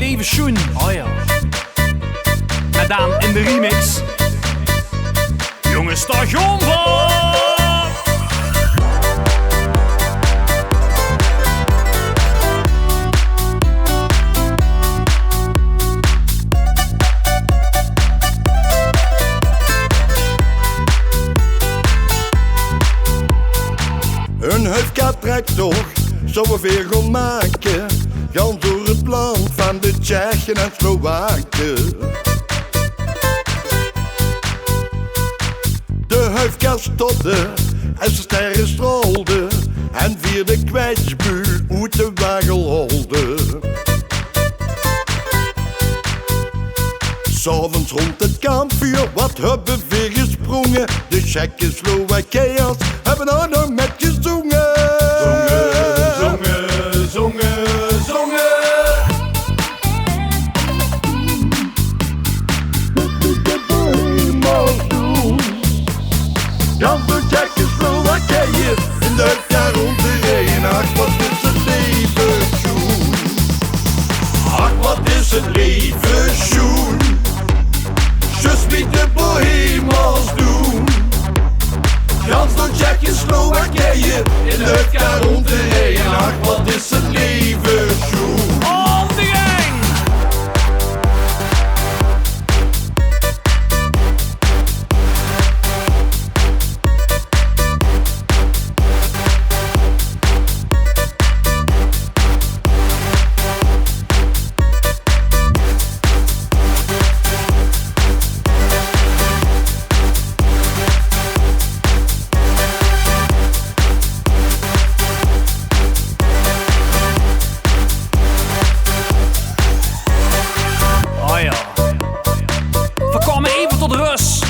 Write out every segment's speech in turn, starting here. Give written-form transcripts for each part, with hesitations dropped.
leven schoen. Oh ja. Met dan in de remix. Jonge station van. Een huifka-tractor zou we weer gaan maken, gaan door het land van de Tsjechen en Slowaken. De huifka stopte en zijn sterren strolden en via de kwijtsbuur uit de wagel holde. S'avonds rond het kampvuur, wat hebben we gesprongen? De Tsjechoslowakijers hebben er nog met gezongen. Zongen, zongen, zongen, zongen. Gans door Tsjechoslowakije in de jaar rond de regen. Ach, wat is het leven schoen. Ach, wat is het leven schoen. Just wie de bohemels doen. Gans door Tsjechoslowakije in de jaar rond de regen. Ach, wat is het leven schoen. On the gang! Oh ja. We komen even tot rust.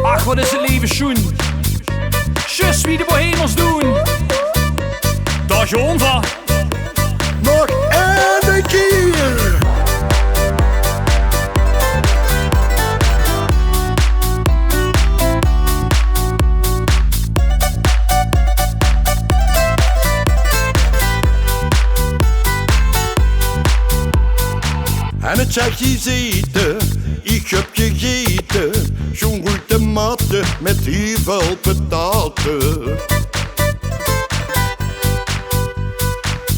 Ach, wat is het leven schoen. Just wie de bohemels doen. Dag Jonva. Nog een keer. En het Tsjechisch eten, ik heb gegeten, zo'n goede matten met heel veel pataten.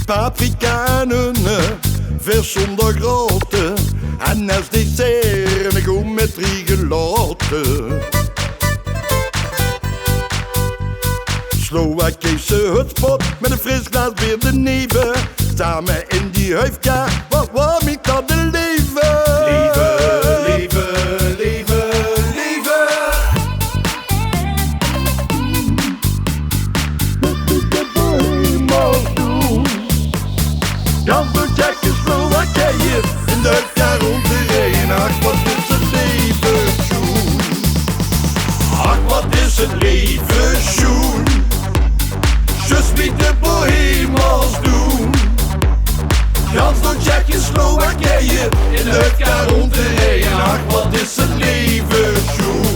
Paprika en unnen, vers zonder grote, en als dessert een goe met 3 gelaten. Slowakische hutspot met een fris glas weer de neven. Samen in die huifka, wat warm ik dat de leven. Leven, leven, leven, leven. Gans door Tsjechoslowakije in de jaar rond de regen. Ach, wat is het leven schoen. Ach, wat is het leven schoen. Just wie de bohemels doen. Gans door Tsjechoslowakije in de jaar rond de regen. Ach, wat is het leven schoen.